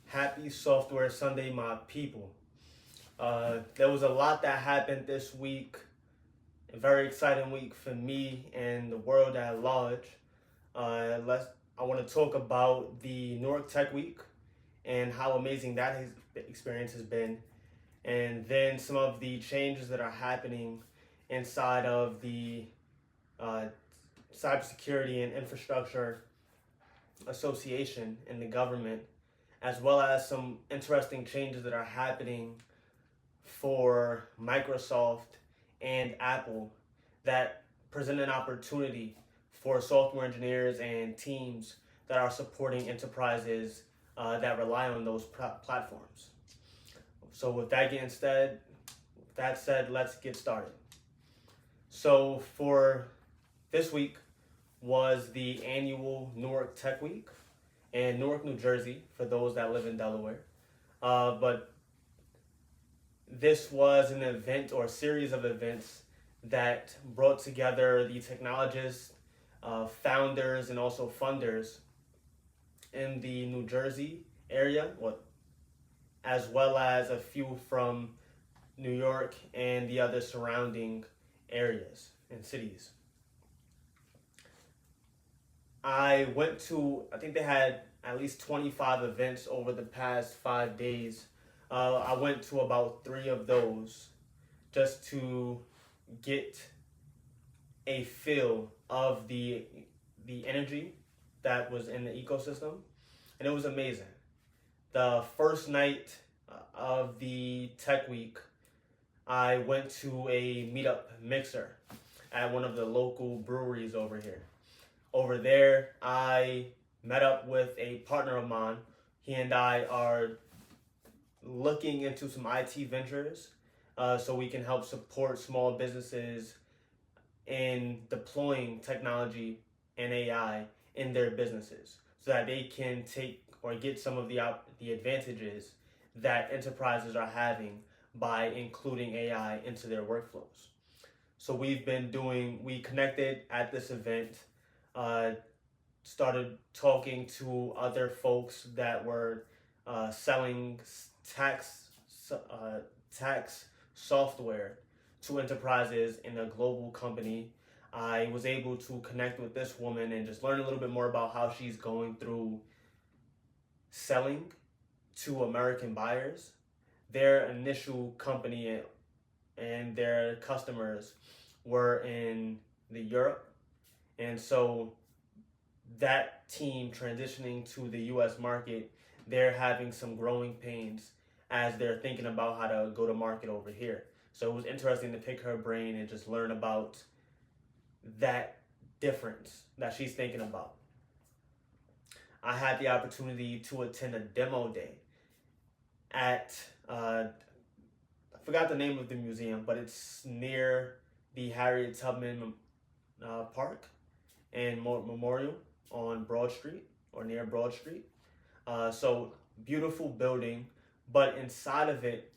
Happy Software Sunday, my people. There was a lot that happened this week. A very exciting week for me and the world at large. I want to talk about the Newark Tech Week and how amazing experience has been, and then some of the changes that are happening inside of the uh, cybersecurity and infrastructure association in the government, as well as some interesting changes that are happening for Microsoft and Apple that present an opportunity for software engineers and teams that are supporting enterprises that rely on those platforms. So with that said, let's get started. So for this week was the annual Newark Tech Week in Newark, New Jersey, for those that live in Delaware. But this was an event or a series of events that brought together the technologists, founders, and also funders in the New Jersey area, as well as a few from New York and the other surrounding areas and cities. I think they had at least 25 events over the past 5 days. I went to about 3 of those just to get a feel of the energy that was in the ecosystem, and it was amazing. The first night of the Tech Week, I went to a meetup mixer at one of the local breweries over here. Over there, I met up with a partner of mine. He and I are looking into some IT ventures so we can help support small businesses in deploying technology and AI in their businesses so that they can take or get some of the advantages that enterprises are having by including AI into their workflows. So we connected at this event, started talking to other folks that were selling tax software to enterprises in a global company. I was able to connect with this woman and just learn a little bit more about how she's going through selling to American buyers. Their initial company and their customers were in Europe, and so that team transitioning to the US market, they're having some growing pains as they're thinking about how to go to market over here. So it was interesting to pick her brain and just learn about that difference that she's thinking about. I had the opportunity to attend a demo day at, I forgot the name of the museum, but it's near the Harriet Tubman Park and Memorial on Broad Street or near Broad Street. So beautiful building, but inside of it,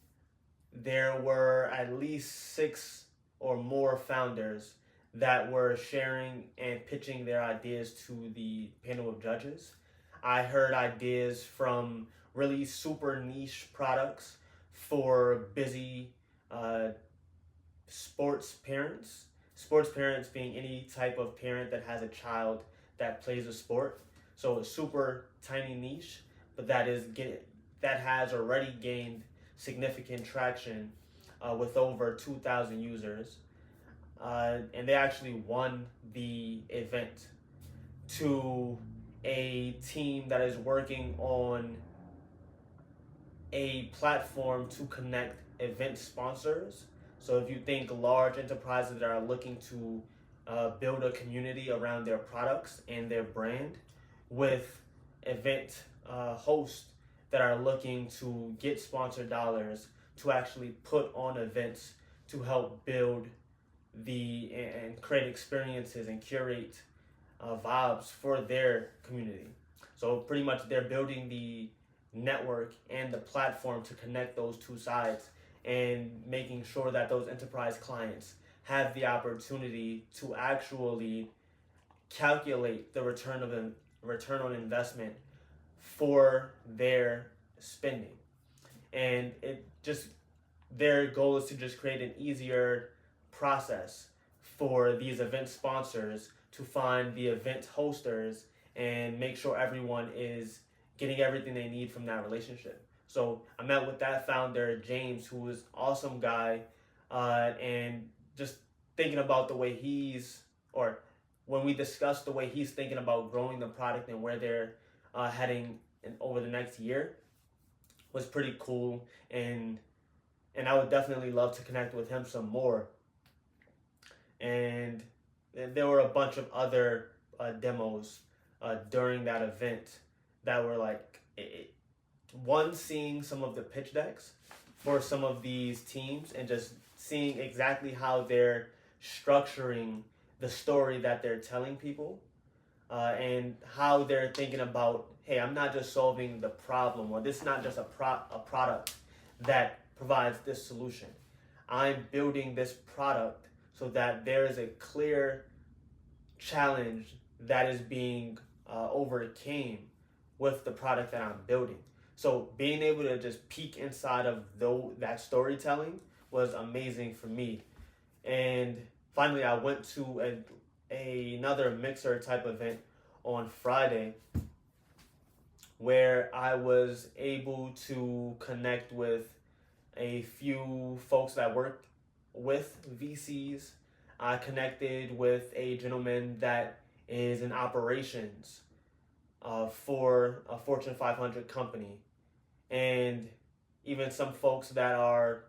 there were at least 6 or more founders that were sharing and pitching their ideas to the panel of judges. I heard ideas from really super niche products for busy sports parents. Sports parents being any type of parent that has a child that plays a sport. So a super tiny niche, but that has already gained significant traction with over 2,000 users. And they actually won the event to a team that is working on a platform to connect event sponsors. So if you think large enterprises that are looking to build a community around their products and their brand, with event hosts that are looking to get sponsored dollars to actually put on events to help build and create experiences and curate vibes for their community. So pretty much they're building the network and the platform to connect those two sides and making sure that those enterprise clients have the opportunity to actually calculate the return on investment for their spending. And it just, their goal is to just create an easier process for these event sponsors to find the event hosters and make sure everyone is getting everything they need from that relationship. So I met with that founder, James, who is an awesome guy, and just thinking about the way or when we discussed the way he's thinking about growing the product and where they're heading over the next year was pretty cool. And I would definitely love to connect with him some more. And there were a bunch of other demos during that event that were like, one, seeing some of the pitch decks for some of these teams and just seeing exactly how they're structuring the story that they're telling people, and how they're thinking about, hey, I'm not just solving the problem, or this is not just a product that provides this solution. I'm building this product so that there is a clear challenge that is being overcame with the product that I'm building. So being able to just peek inside of that storytelling was amazing for me. And finally, I went to another mixer type event on Friday where I was able to connect with a few folks that work with VCs. I connected with a gentleman that is in operations for a Fortune 500 company, and even some folks that are,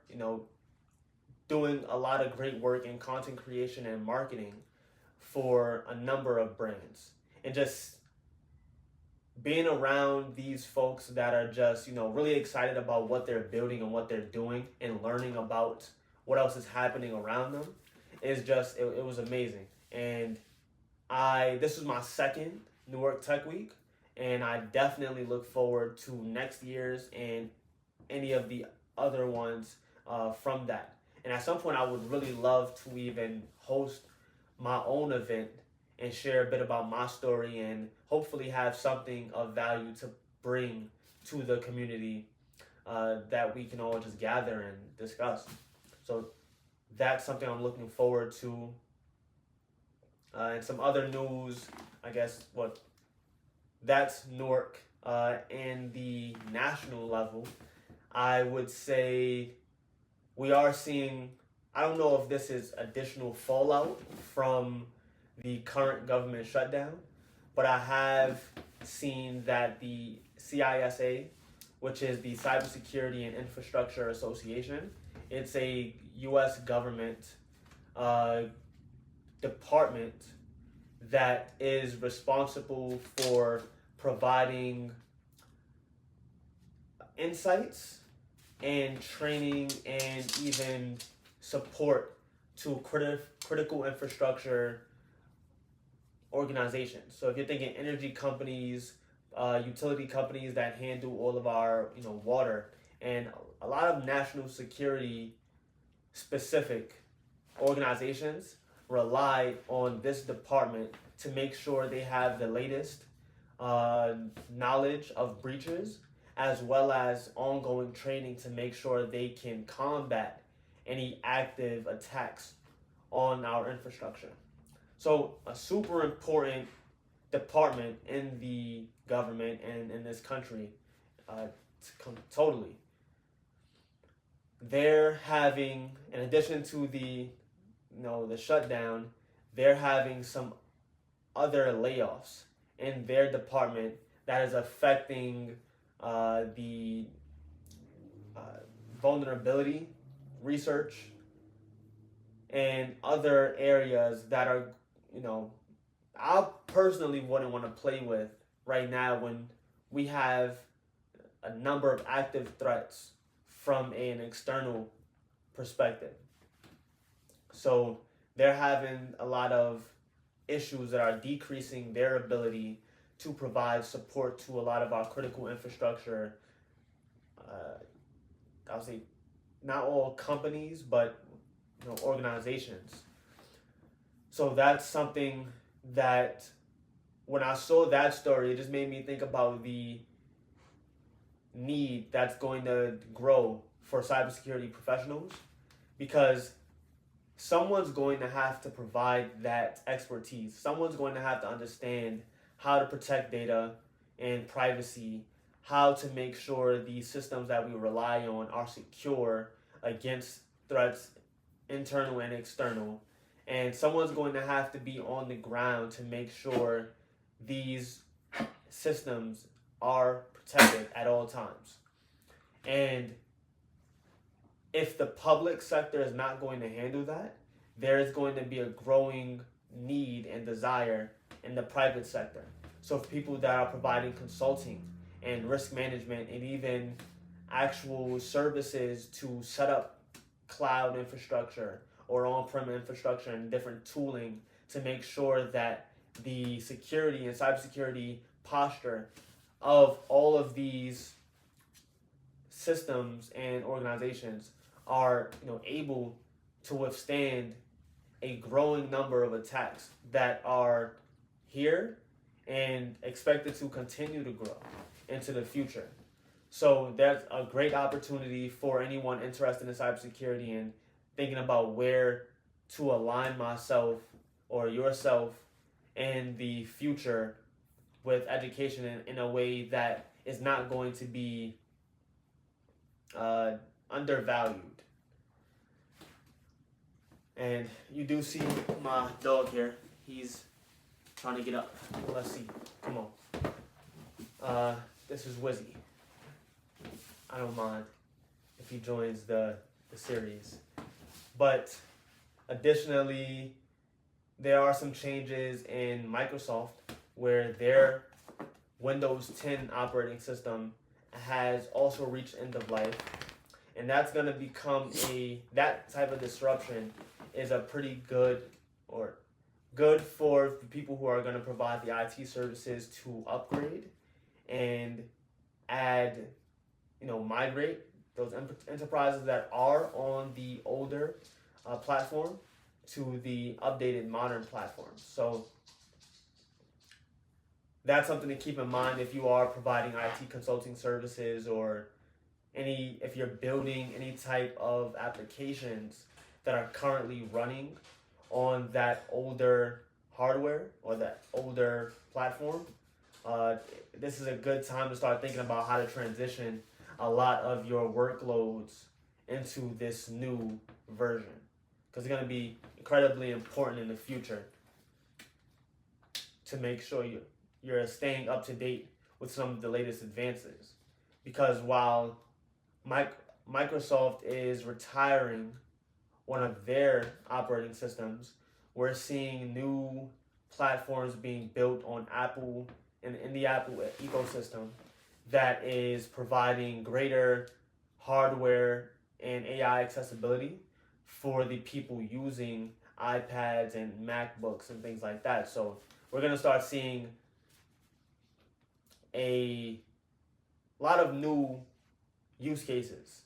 doing a lot of great work in content creation and marketing for a number of brands. And just being around these folks that are just, really excited about what they're building and what they're doing, and learning about what else is happening around them is just, it was amazing. And this was my second Newark Tech Week, and I definitely look forward to next year's and any of the other ones from that. And at some point, I would really love to even host my own event and share a bit about my story, and hopefully have something of value to bring to the community that we can all just gather and discuss. So that's something I'm looking forward to. And some other news, I guess, that's Newark. And the national level, I would say we are seeing, I don't know if this is additional fallout from the current government shutdown, but I have seen that the CISA, which is the Cybersecurity and Infrastructure Association, it's a U.S. government department that is responsible for providing insights and training and even support to critical infrastructure organizations. So if you're thinking energy companies, utility companies that handle all of our water, and a lot of national security specific organizations rely on this department to make sure they have the latest knowledge of breaches, as well as ongoing training to make sure they can combat any active attacks on our infrastructure. So a super important department in the government and in this country, totally. They're having, in addition to the shutdown, they're having some other layoffs in their department that is affecting the vulnerability research and other areas that are, I personally wouldn't want to play with right now when we have a number of active threats from an external perspective. So they're having a lot of issues that are decreasing their ability to provide support to a lot of our critical infrastructure. I would say not all companies, but organizations. So that's something that when I saw that story, it just made me think about the need that's going to grow for cybersecurity professionals, because someone's going to have to provide that expertise. Someone's going to have to understand how to protect data and privacy, how to make sure the systems that we rely on are secure against threats, internal and external. And someone's going to have to be on the ground to make sure these systems are protected at all times. And if the public sector is not going to handle that, there is going to be a growing need and desire in the private sector. So for people that are providing consulting and risk management and even actual services to set up cloud infrastructure or on-prem infrastructure and different tooling to make sure that the security and cybersecurity posture of all of these systems and organizations are able to withstand a growing number of attacks that are here and expected to continue to grow into the future. So that's a great opportunity for anyone interested in cybersecurity and thinking about where to align myself or yourself in the future with education in a way that is not going to be undervalued. And you do see my dog here. He's trying to get up. Let's see. Come on. This is Wizzy. I don't mind if he joins the series. But additionally, there are some changes in Microsoft where their Windows 10 operating system has also reached end of life. And that's going to become that type of disruption is a pretty good for the people who are going to provide the IT services to upgrade and add, migrate those enterprises that are on the older platform to the updated modern platforms. So that's something to keep in mind if you are providing IT consulting services or if you're building any type of applications that are currently running on that older hardware or that older platform. This is a good time to start thinking about how to transition a lot of your workloads into this new version, because it's going to be incredibly important in the future to make sure you're staying up to date with some of the latest advances. Because while Microsoft is retiring one of their operating systems, we're seeing new platforms being built on Apple and in the Apple ecosystem that is providing greater hardware and AI accessibility for the people using iPads and MacBooks and things like that. So we're going to start seeing a lot of new use cases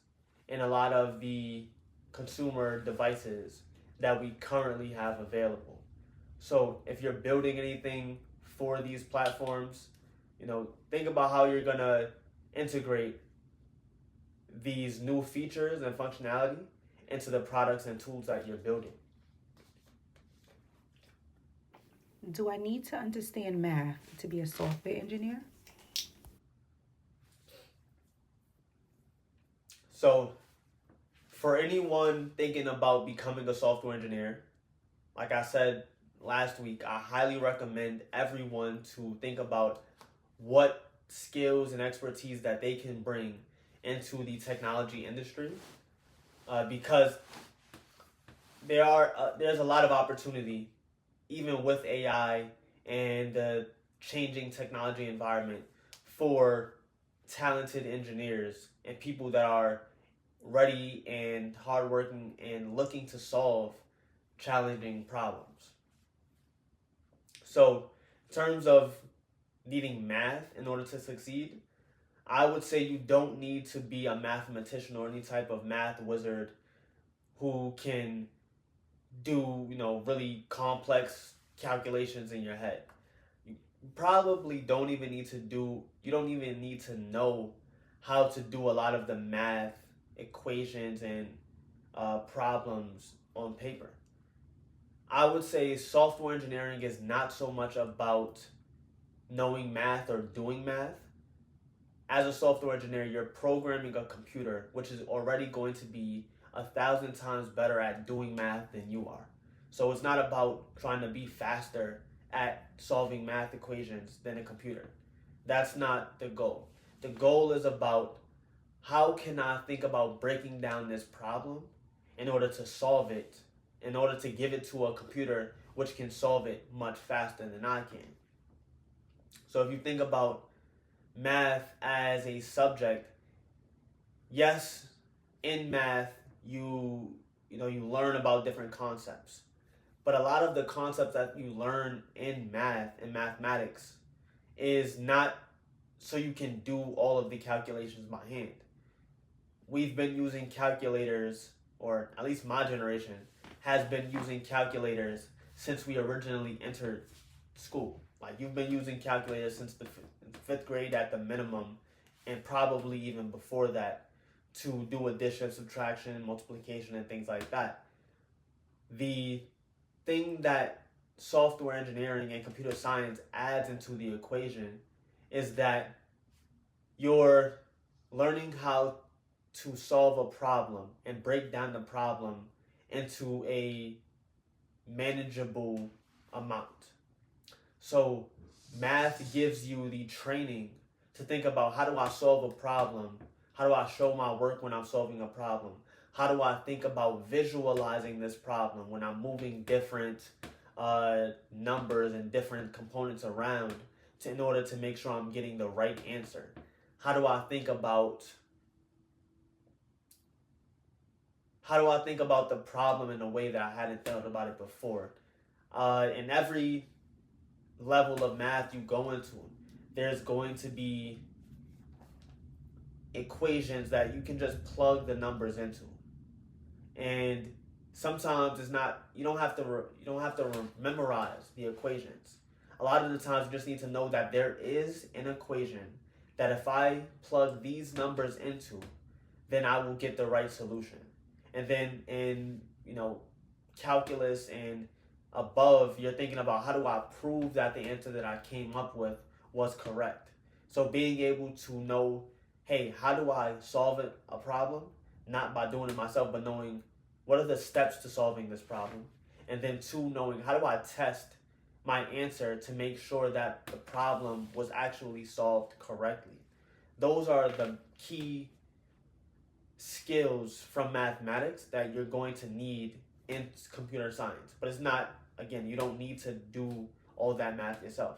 in a lot of the consumer devices that we currently have available. So if you're building anything for these platforms, think about how you're going to integrate these new features and functionality into the products and tools that you're building. Do I need to understand math to be a software engineer? So for anyone thinking about becoming a software engineer, like I said last week, I highly recommend everyone to think about what skills and expertise that they can bring into the technology industry, because there's a lot of opportunity even with AI and the changing technology environment for talented engineers and people that are ready and hardworking and looking to solve challenging problems. So in terms of needing math in order to succeed, I would say you don't need to be a mathematician or any type of math wizard who can do, really complex calculations in your head. You don't even need to know how to do a lot of the math equations and problems on paper. I would say software engineering is not so much about knowing math or doing math. As a software engineer, you're programming a computer, which is already going to be 1,000 times better at doing math than you are. So it's not about trying to be faster at solving math equations than a computer. That's not the goal. The goal is about how can I think about breaking down this problem in order to solve it, in order to give it to a computer which can solve it much faster than I can. So if you think about math as a subject, yes, in math you learn about different concepts. But a lot of the concepts that you learn in math and mathematics is not so you can do all of the calculations by hand. We've been using calculators, or at least my generation has been using calculators since we originally entered school. Like, you've been using calculators since the fifth grade at the minimum, and probably even before that, to do addition, subtraction, multiplication, and things like that. The thing that software engineering and computer science adds into the equation is that you're learning how to solve a problem and break down the problem into a manageable amount. So math gives you the training to think about, how do I solve a problem? How do I show my work when I'm solving a problem? How do I think about visualizing this problem when I'm moving different numbers and different components around in order to make sure I'm getting the right answer? How do I think about the problem in a way that I hadn't thought about it before? In every level of math you go into, there's going to be equations that you can just plug the numbers into, and sometimes it's not. You don't have to memorize the equations. A lot of the times, you just need to know that there is an equation that if I plug these numbers into, then I will get the right solution. And then in calculus and above, you're thinking about, how do I prove that the answer that I came up with was correct? So being able to know, hey, how do I solve a problem? Not by doing it myself, but knowing what are the steps to solving this problem. And then two, knowing how do I test my answer to make sure that the problem was actually solved correctly. Those are the key skills from mathematics that you're going to need in computer science. But it's not, again, you don't need to do all that math yourself.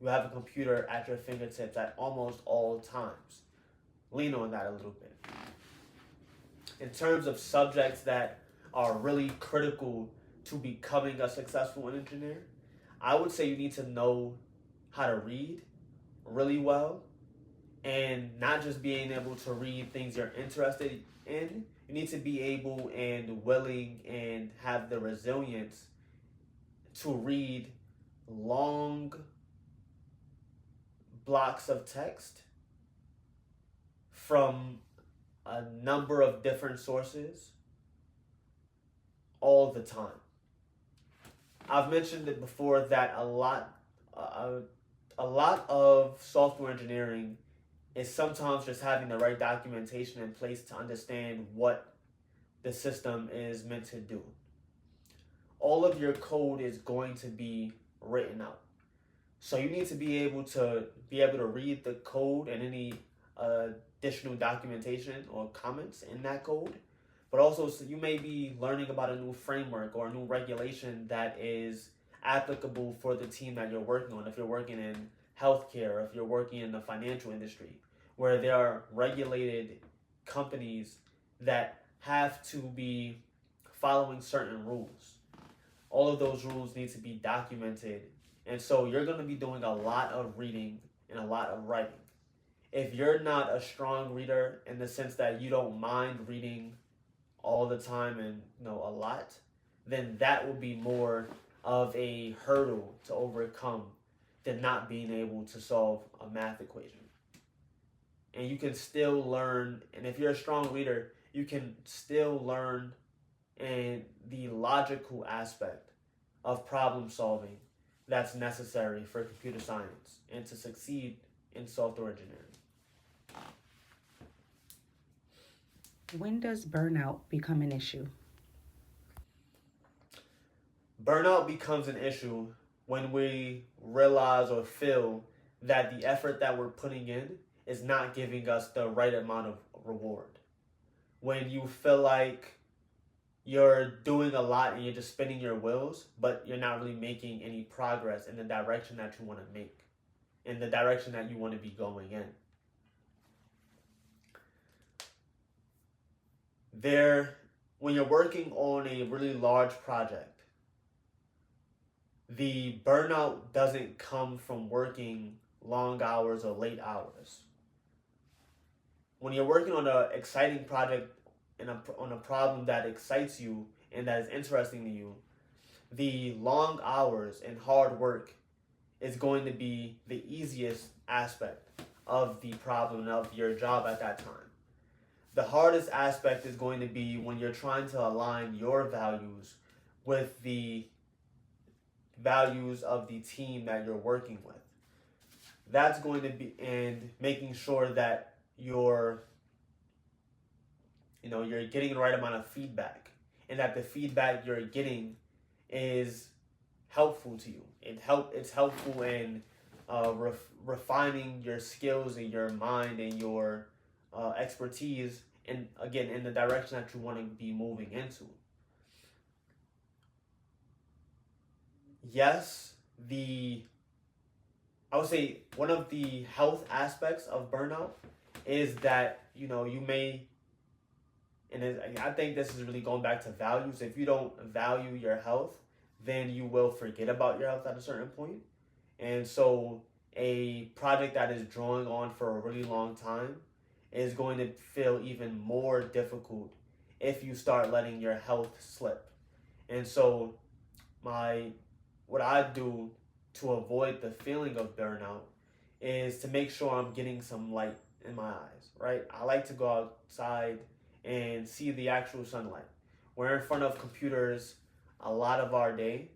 You have a computer at your fingertips at almost all times. Lean on that a little bit. In terms of subjects that are really critical to becoming a successful engineer, I would say you need to know how to read really well, and not just being able to read things you're interested in. You need to be able and willing and have the resilience to read long blocks of text from a number of different sources all the time. I've mentioned it before that a lot of software engineering is sometimes just having the right documentation in place to understand what the system is meant to do. All of your code is going to be written out. So you need to be able to read the code and any additional documentation or comments in that code. But also, so you may be learning about a new framework or a new regulation that is applicable for the team that you're working on. If you're working in healthcare, or if you're working in the financial industry, where there are regulated companies that have to be following certain rules. All of those rules need to be documented. And so you're going to be doing a lot of reading and a lot of writing. If you're not a strong reader in the sense that you don't mind reading all the time and a lot, then that will be more of a hurdle to overcome than not being able to solve a math equation. and you can still learn. And if you're a strong leader, you can still learn and the logical aspect of problem solving that's necessary for computer science and to succeed in software engineering. When does burnout become an issue? Burnout becomes an issue when we realize or feel that the effort that we're putting in is not giving us the right amount of reward. When you feel like you're doing a lot and you're just spinning your wheels, but you're not really making any progress in the direction that you want to make, in the direction that you want to be going in. When you're working on a really large project, the burnout doesn't come from working long hours or late hours. When you're working on an exciting project and on a problem that excites you and that is interesting to you, the long hours and hard work is going to be the easiest aspect of the problem of your job at that time. The hardest aspect is going to be when you're trying to align your values with the values of the team that you're working with. That's going to be, and making sure that you're getting the right amount of feedback and that the feedback you're getting is helpful to you. It's helpful in refining your skills and your mind and your expertise, and again in the direction that you want to be moving into. Yes, I would say one of the health aspects of burnout is that you may, and I think this is really going back to values. If you don't value your health, then you will forget about your health at a certain point. And so a project that is drawing on for a really long time is going to feel even more difficult if you start letting your health slip. And so what I do to avoid the feeling of burnout is to make sure I'm getting some light in my eyes, right? I like to go outside and see the actual sunlight. We're in front of computers a lot of our day,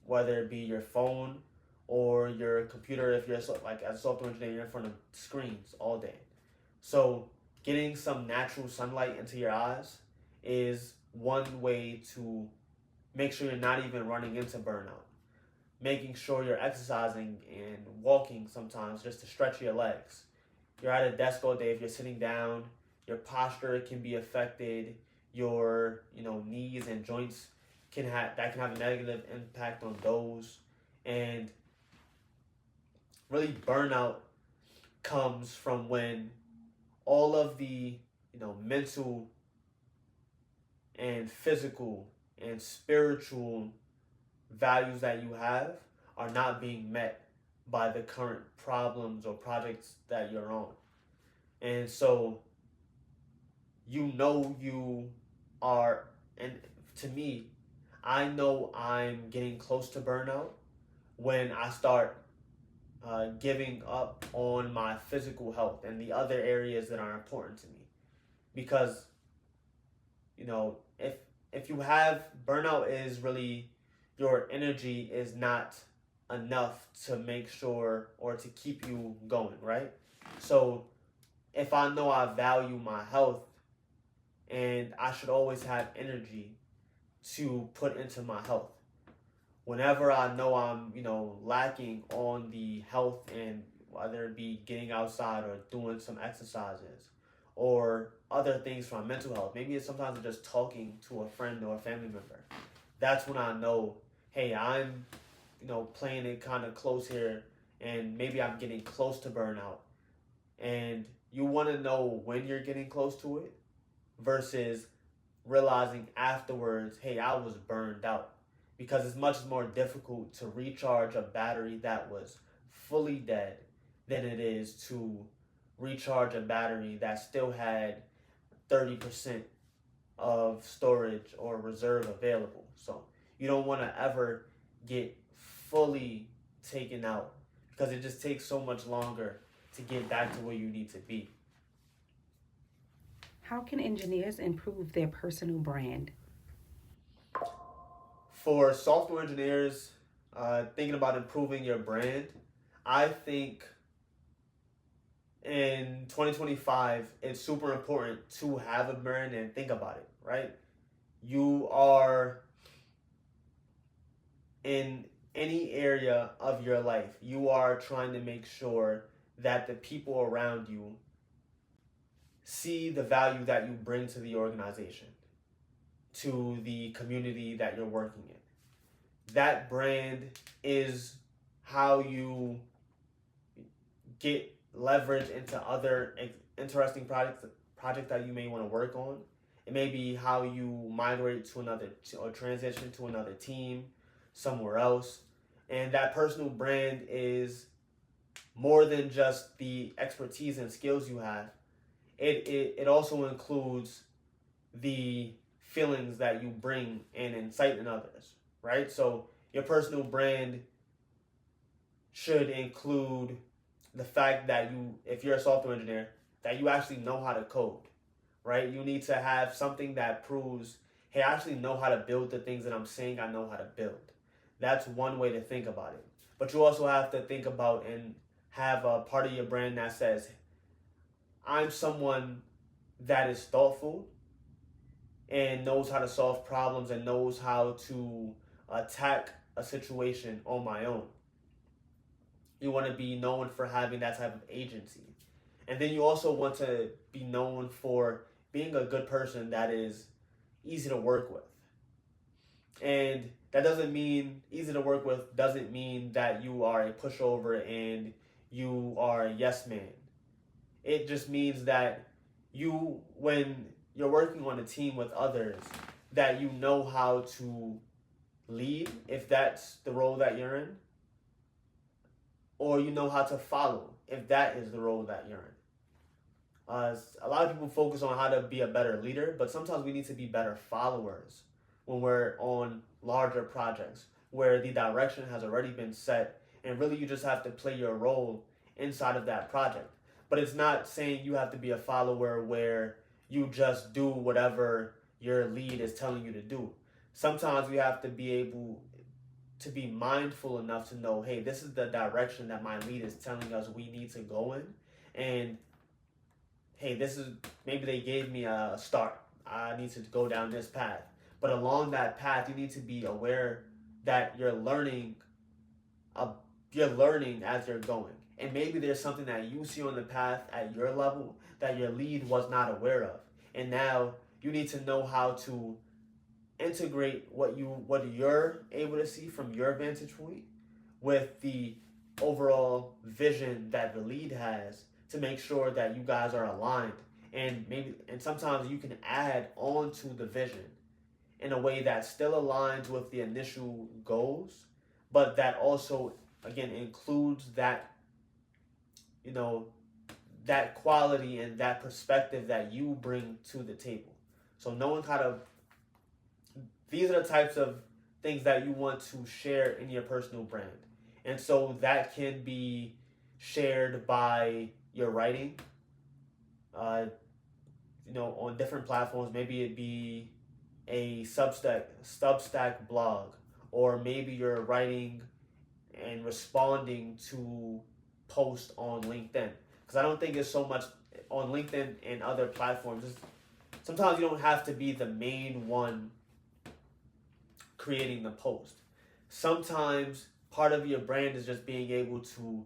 whether it be your phone or your computer. If you're like as a software engineer, you're in front of screens all day. So getting some natural sunlight into your eyes is one way to make sure you're not even running into burnout. Making sure you're exercising and walking sometimes just to stretch your legs. You're at a desk all day. If you're sitting down, your posture can be affected. Your knees and joints can have a negative impact on those. And really burnout comes from when all of the mental and physical and spiritual values that you have are not being met by the current problems or projects that you're on. And so you are, and to me, I know I'm getting close to burnout when I start giving up on my physical health and the other areas that are important to me. Because if you have burnout, is really your energy is not enough to make sure or to keep you going, right? So if I know I value my health and I should always have energy to put into my health. Whenever I know I'm, lacking on the health, and whether it be getting outside or doing some exercises or other things for my mental health, maybe it's sometimes just talking to a friend or a family member. That's when I know, hey, I'm, playing it kind of close here, and maybe I'm getting close to burnout. And you want to know when you're getting close to it versus realizing afterwards, hey, I was burned out. Because it's much more difficult to recharge a battery that was fully dead than it is to recharge a battery that still had 30% of storage or reserve available. So you don't want to ever get fully taken out, because it just takes so much longer to get back to where you need to be. How can engineers improve their personal brand? For software engineers thinking about improving your brand, I think in 2025, it's super important to have a brand and think about it, right? You are in any area of your life, you are trying to make sure that the people around you see the value that you bring to the organization, to the community that you're working in. That brand is how you get leverage into other interesting projects that you may want to work on. It may be how you migrate to another or transition to another team somewhere else. And that personal brand is more than just the expertise and skills you have. It also includes the feelings that you bring and incite in others, right? So your personal brand should include the fact that you, if you're a software engineer, that you actually know how to code, right? You need to have something that proves, hey, I actually know how to build the things that I'm saying I know how to build. That's one way to think about it. But you also have to think about and have a part of your brand that says, I'm someone that is thoughtful and knows how to solve problems and knows how to attack a situation on my own. You want to be known for having that type of agency. And then you also want to be known for being a good person that is easy to work with. And that doesn't mean easy to work with, doesn't mean that you are a pushover and you are a yes man. It just means that you, when you're working on a team with others, that you know how to lead, if that's the role that you're in, or you know how to follow, if that is the role that you're in. A lot of people focus on how to be a better leader, but sometimes we need to be better followers when we're on larger projects where the direction has already been set and really you just have to play your role inside of that project. But it's not saying you have to be a follower where you just do whatever your lead is telling you to do. Sometimes we have to be able to be mindful enough to know, hey, this is the direction that my lead is telling us we need to go in. And hey, this is, maybe they gave me a start. I need to go down this path. But along that path, you need to be aware that you're learning as you're going. And maybe there's something that you see on the path at your level that your lead was not aware of. And now you need to know how to integrate what you're able to see from your vantage point with the overall vision that the lead has to make sure that you guys are aligned. And sometimes you can add on to the vision in a way that still aligns with the initial goals, but that also again includes that, that quality and that perspective that you bring to the table. So knowing how to, these are the types of things that you want to share in your personal brand. And so that can be shared by your writing, on different platforms. Maybe it be a Substack blog, or maybe you're writing and responding to posts on LinkedIn. Because I don't think it's so much on LinkedIn and other platforms. Sometimes you don't have to be the main one creating the post. Sometimes part of your brand is just being able to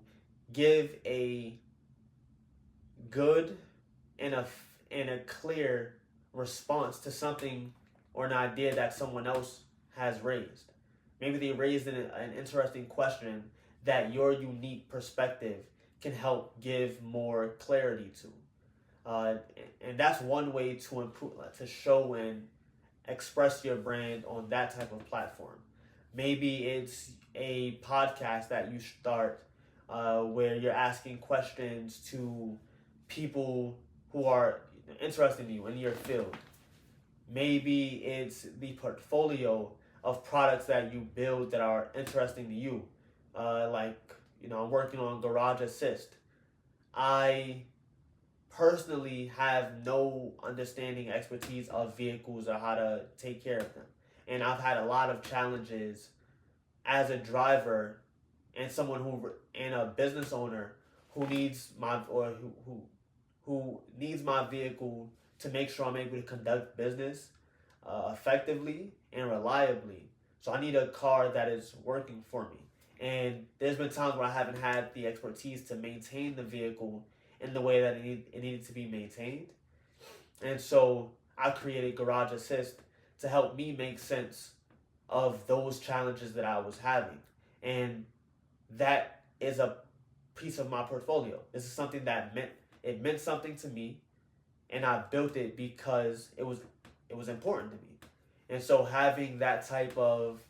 give a good and a clear response to something or an idea that someone else has raised. Maybe they raised an interesting question that your unique perspective can help give more clarity to. And that's one way to improve, to show and express your brand on that type of platform. Maybe it's a podcast that you start where you're asking questions to people who are interested in you in your field. Maybe it's the portfolio of products that you build that are interesting to you. I'm working on Garage Assist. I personally have no understanding expertise of vehicles or how to take care of them. And I've had a lot of challenges as a driver and someone and a business owner who needs who needs my vehicle to make sure I'm able to conduct business effectively and reliably. So I need a car that is working for me. And there's been times where I haven't had the expertise to maintain the vehicle in the way that it needed to be maintained. And so I created Garage Assist to help me make sense of those challenges that I was having. And that is a piece of my portfolio. This is something that meant something to me, and I built it because it was important to me. And so having that type of,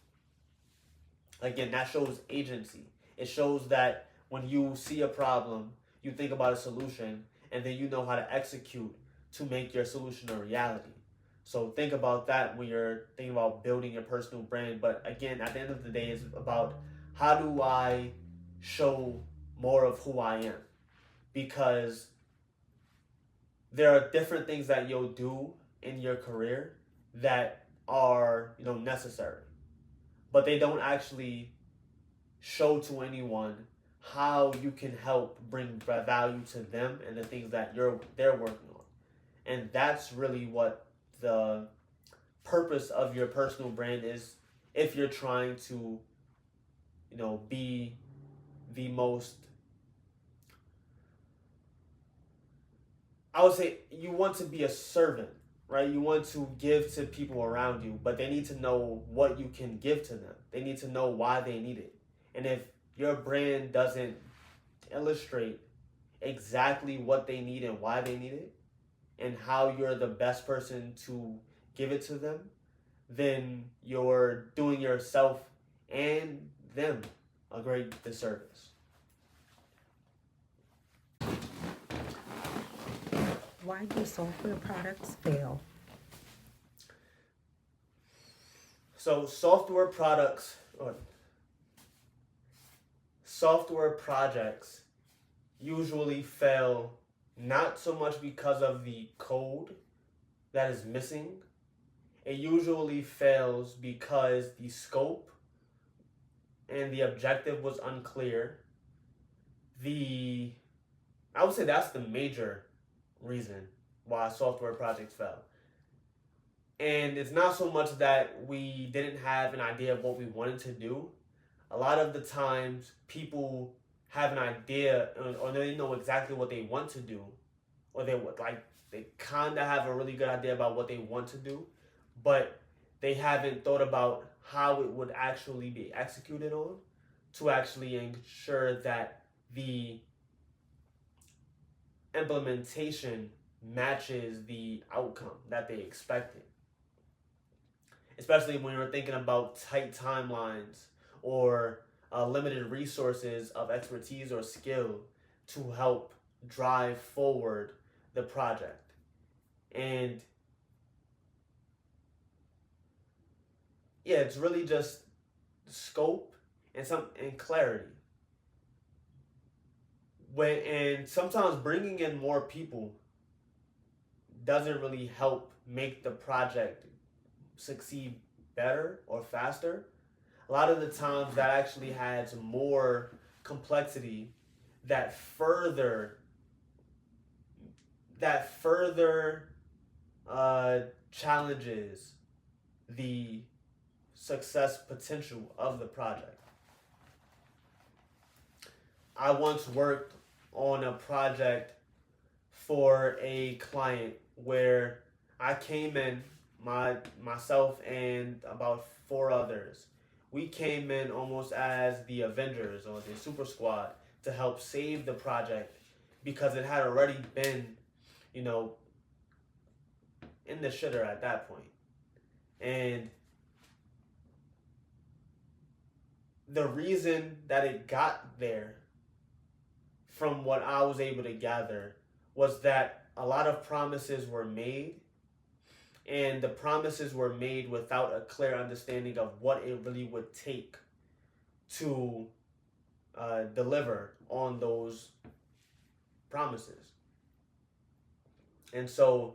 again, that shows agency. It shows that when you see a problem, you think about a solution, and then you know how to execute to make your solution a reality. So think about that when you're thinking about building your personal brand. But again, at the end of the day, it's about how do I show more of who I am? Because there are different things that you'll do in your career that are, necessary, but they don't actually show to anyone how you can help bring value to them and the things that they're working on. And that's really what the purpose of your personal brand is, if you're trying to, be the most, I would say you want to be a servant, right? You want to give to people around you, but they need to know what you can give to them. They need to know why they need it. And if your brand doesn't illustrate exactly what they need and why they need it, and how you're the best person to give it to them, then you're doing yourself and them a great disservice. Why do software products fail? So software projects usually fail not so much because of the code that is missing. It usually fails because the scope and the objective was unclear. I would say that's the major reason why software projects fail. And it's not so much that we didn't have an idea of what we wanted to do. A lot of the times people have an idea or they know exactly what they want to do, or they kind of have a really good idea about what they want to do, but they haven't thought about how it would actually be executed on to actually ensure that the implementation matches the outcome that they expected. Especially when you're thinking about tight timelines or limited resources of expertise or skill to help drive forward the project. And yeah, it's really just scope and clarity. And sometimes bringing in more people doesn't really help make the project succeed better or faster. A lot of the times that actually adds more complexity that further challenges the success potential of the project. I once worked on a project for a client where I came in, myself and about 4 others. We came in almost as the Avengers or the Super Squad to help save the project because it had already been, in the shitter at that point. And the reason that it got there, from what I was able to gather, was that a lot of promises were made, and the promises were made without a clear understanding of what it really would take to deliver on those promises. And so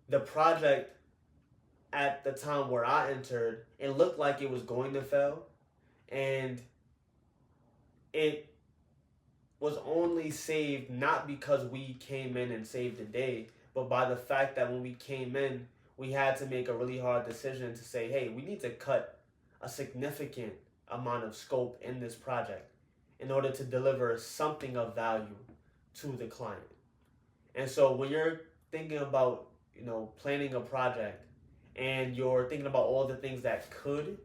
the project at the time where I entered, it looked like it was going to fail. And it was only saved not because we came in and saved the day, but by the fact that when we came in, we had to make a really hard decision to say, hey, we need to cut a significant amount of scope in this project in order to deliver something of value to the client. And so when you're thinking about, planning a project and you're thinking about all the things that could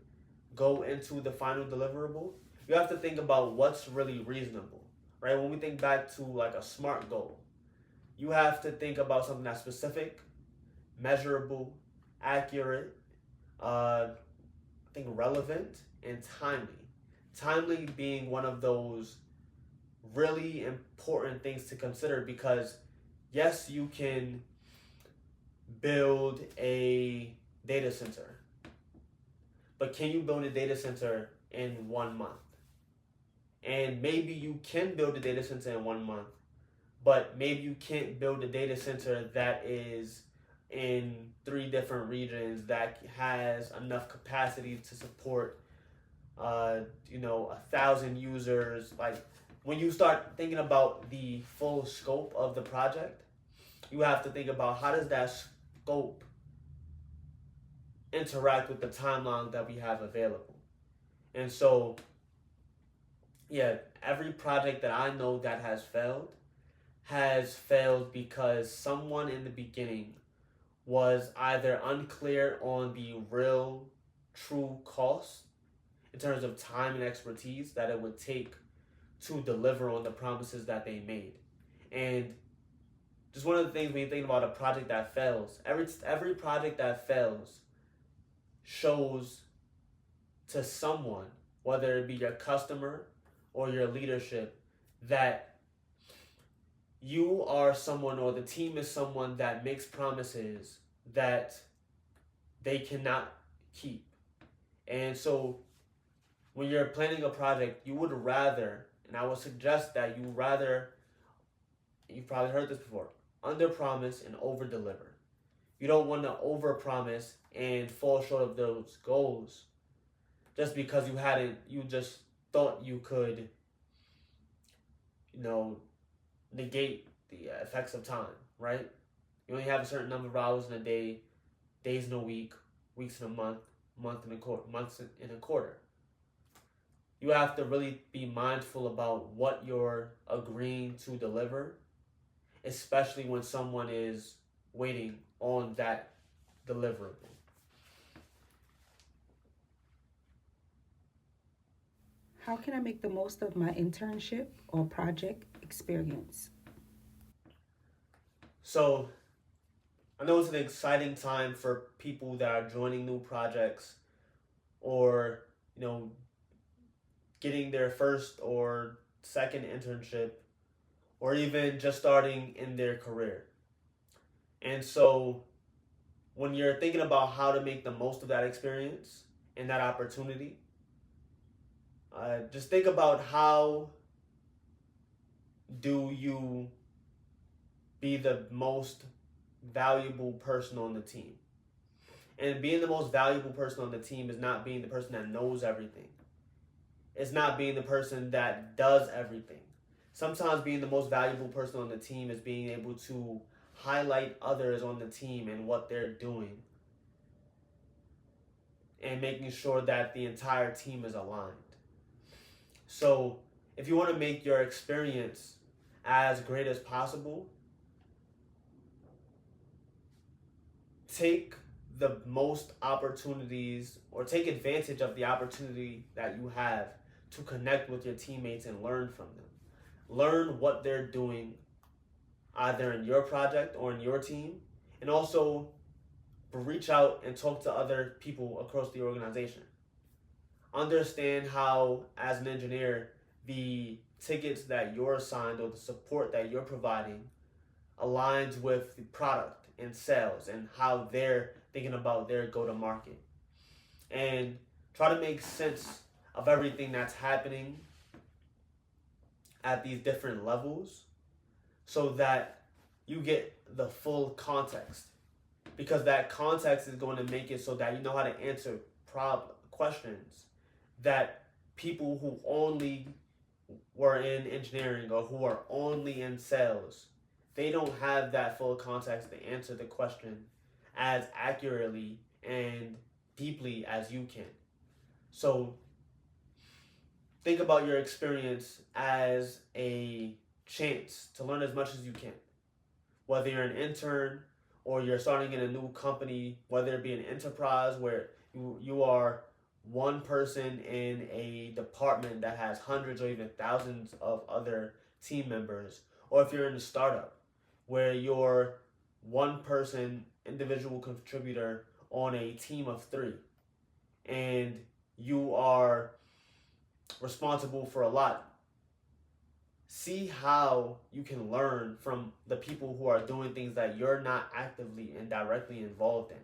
go into the final deliverable, you have to think about what's really reasonable, right? When we think back to like a SMART goal, you have to think about something that's specific, measurable, accurate, I think relevant, and timely. Timely being one of those really important things to consider because, yes, you can build a data center, but can you build a data center in 1 month? And maybe you can build a data center in 1 month, but maybe you can't build a data center that is in 3 different regions that has enough capacity to support 1,000 users. Like when you start thinking about the full scope of the project, you have to think about how does that scope interact with the timeline that we have available. And so, yeah, every project that I know that has failed because someone in the beginning was either unclear on the real true cost in terms of time and expertise that it would take to deliver on the promises that they made. And just one of the things when you think about a project that fails, every project that fails shows to someone, whether it be your customer or your leadership, that you are someone or the team is someone that makes promises that they cannot keep. And so when you're planning a project, you would rather, and I would suggest that you've probably heard this before, under promise and over deliver. You don't want to over promise and fall short of those goals just because you just thought you could, negate the effects of time, right? You only have a certain number of hours in a day, days in a week, weeks in a month, months in a quarter. You have to really be mindful about what you're agreeing to deliver, especially when someone is waiting on that deliverable. How can I make the most of my internship or project experience? So I know it's an exciting time for people that are joining new projects or, getting their first or second internship or even just starting in their career. And so when you're thinking about how to make the most of that experience and that opportunity, just think about how do you be the most valuable person on the team. And being the most valuable person on the team is not being the person that knows everything. It's not being the person that does everything. Sometimes being the most valuable person on the team is being able to highlight others on the team and what they're doing and making sure that the entire team is aligned. So if you want to make your experience as great as possible, take the most opportunities or take advantage of the opportunity that you have to connect with your teammates and learn from them. Learn what they're doing either in your project or in your team, and also reach out and talk to other people across the organization. Understand how, as an engineer, the tickets that you're assigned or the support that you're providing aligns with the product and sales and how they're thinking about their go-to-market. And try to make sense of everything that's happening at these different levels so that you get the full context, because that context is going to make it so that you know how to answer questions that people who only were in engineering or who are only in sales, they don't have that full context to answer the question as accurately and deeply as you can. So think about your experience as a chance to learn as much as you can. Whether you're an intern or you're starting in a new company, whether it be an enterprise where you are one person in a department that has hundreds or even thousands of other team members, or if you're in a startup where you're one person, individual contributor on a team of 3, and you are responsible for a lot. See how you can learn from the people who are doing things that you're not actively and directly involved in,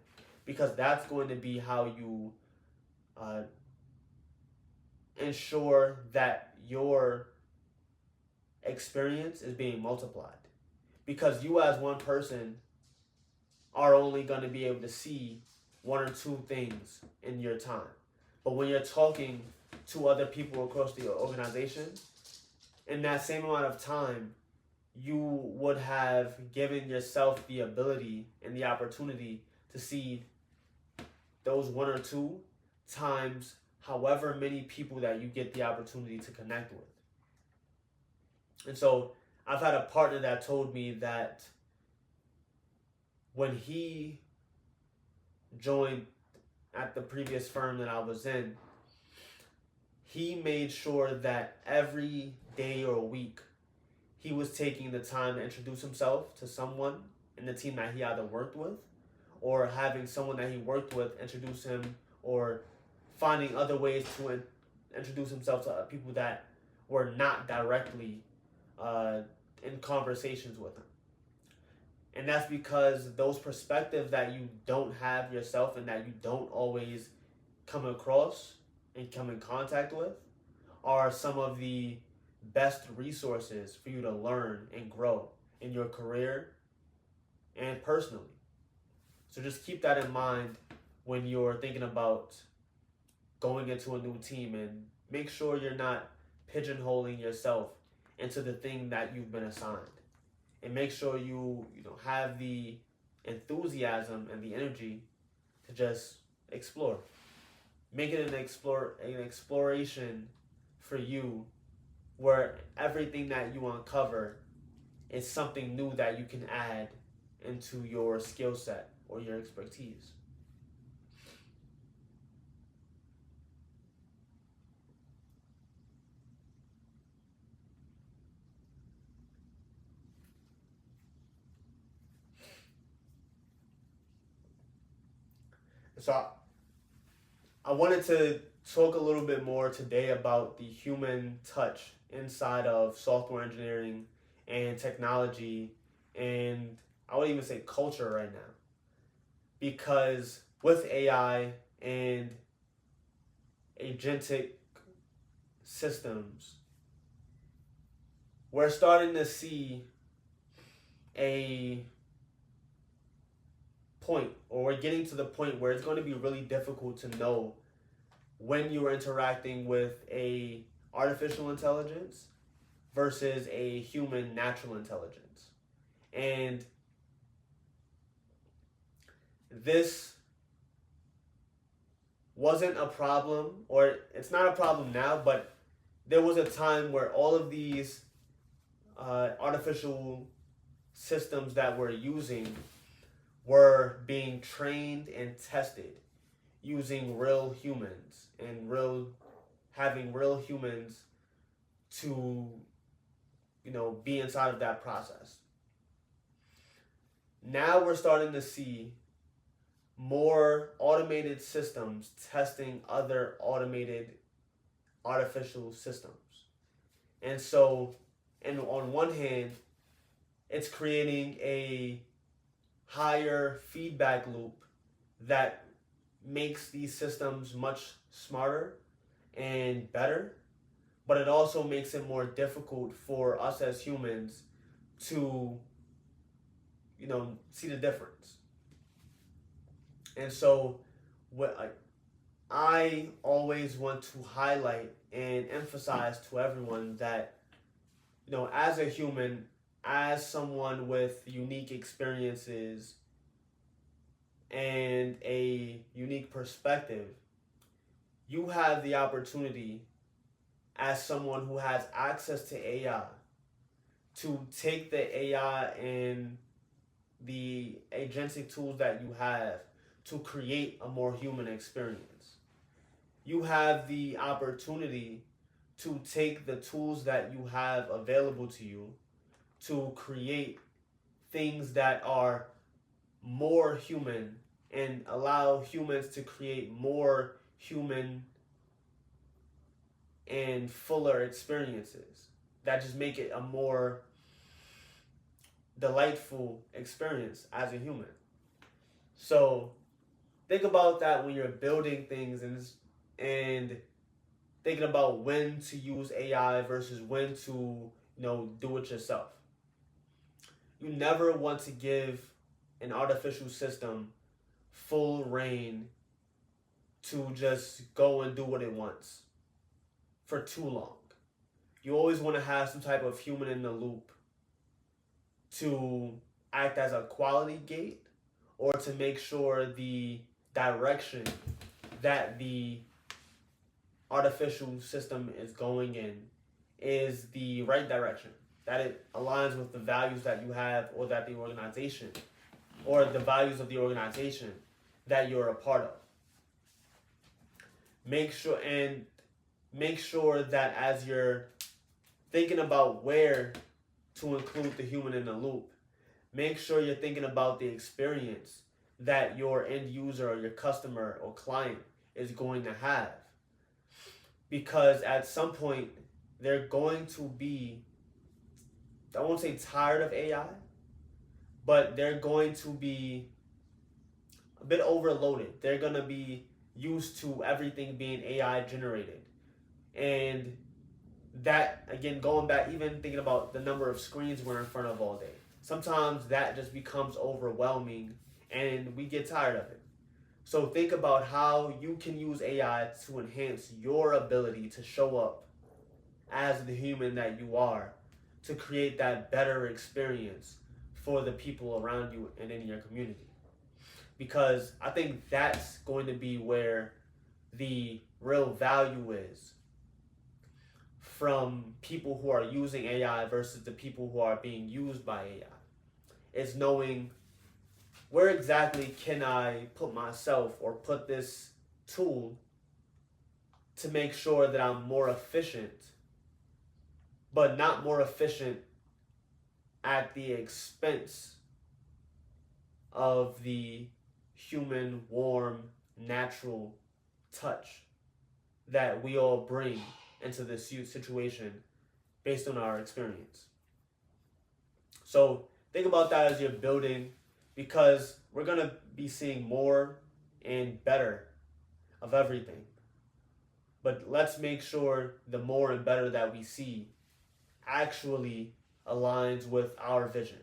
because that's going to be how you ensure that your experience is being multiplied. Because you as one person are only going to be able to see 1 or 2 things in your time. But when you're talking to other people across the organization, in that same amount of time, you would have given yourself the ability and the opportunity to see those 1 or 2 times however many people that you get the opportunity to connect with. And so I've had a partner that told me that when he joined at the previous firm that I was in, he made sure that every day or week he was taking the time to introduce himself to someone in the team that he either worked with, or having someone that he worked with introduce him, or finding other ways to introduce himself to people that were not directly in conversations with him. And that's because those perspectives that you don't have yourself and that you don't always come across and come in contact with are some of the best resources for you to learn and grow in your career and personally. So just keep that in mind when you're thinking about going into a new team, and make sure you're not pigeonholing yourself into the thing that you've been assigned. And make sure you have the enthusiasm and the energy to just explore. Make it an exploration for you, where everything that you uncover is something new that you can add into your skill set or your expertise. So I wanted to talk a little bit more today about the human touch inside of software engineering and technology, and I would even say culture right now. Because with AI and agentic systems, we're starting to see a point, or we're getting to the point where it's going to be really difficult to know when you are interacting with a artificial intelligence versus a human natural intelligence. And this wasn't a problem, or it's not a problem now, but there was a time where all of these artificial systems that we're using were being trained and tested using real humans, and having real humans to be inside of that process. Now we're starting to see more automated systems testing other automated artificial systems. And so, and on one hand, it's creating a higher feedback loop that makes these systems much smarter and better, but it also makes it more difficult for us as humans to see the difference. And so, what I always want to highlight and emphasize to everyone that, as a human, as someone with unique experiences and a unique perspective, you have the opportunity as someone who has access to AI to take the AI and the agentic tools that you have to create a more human experience. You have the opportunity to take the tools that you have available to you to create things that are more human and allow humans to create more human and fuller experiences that just make it a more delightful experience as a human. So think about that when you're building things and thinking about when to use AI versus when to do it yourself. You never want to give an artificial system full reign to just go and do what it wants for too long. You always want to have some type of human in the loop to act as a quality gate or to make sure the direction that the artificial system is going in is the right direction, that it aligns with the values that you have or that the organization or the values of the organization that you're a part of. Make sure that as you're thinking about where to include the human in the loop, make sure you're thinking about the experience that your end user or your customer or client is going to have. Because at some point, they're going to be, I won't say tired of AI, but they're going to be a bit overloaded. They're going to be used to everything being AI generated. And that, again, going back, even thinking about the number of screens we're in front of all day, sometimes that just becomes overwhelming and we get tired of it. So think about how you can use AI to enhance your ability to show up as the human that you are, to create that better experience for the people around you and in your community. Because I think that's going to be where the real value is from people who are using AI versus the people who are being used by AI. Is knowing where exactly can I put myself or put this tool to make sure that I'm more efficient, but not more efficient at the expense of the human, warm, natural touch that we all bring into this situation based on our experience. So think about that as you're building, because we're going to be seeing more and better of everything. But let's make sure the more and better that we see actually aligns with our vision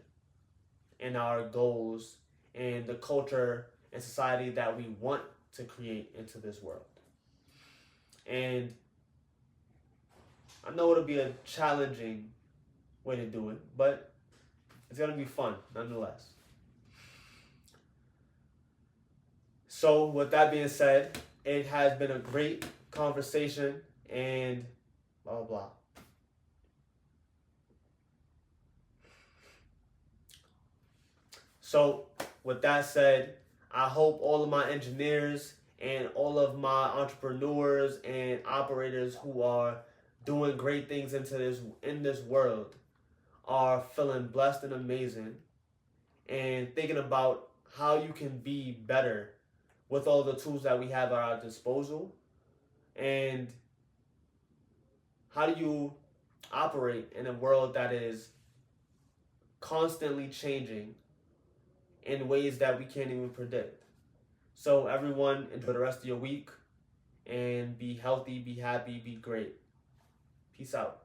and our goals and the culture and society that we want to create into this world. And I know it'll be a challenging way to do it, but it's going to be fun nonetheless. So with that being said, it has been a great conversation and blah, blah, blah. So with that said, I hope all of my engineers and all of my entrepreneurs and operators who are doing great things in this world are feeling blessed and amazing and thinking about how you can be better with all the tools that we have at our disposal, and how do you operate in a world that is constantly changing in ways that we can't even predict. So everyone, enjoy the rest of your week and be healthy, be happy, be great. Peace out.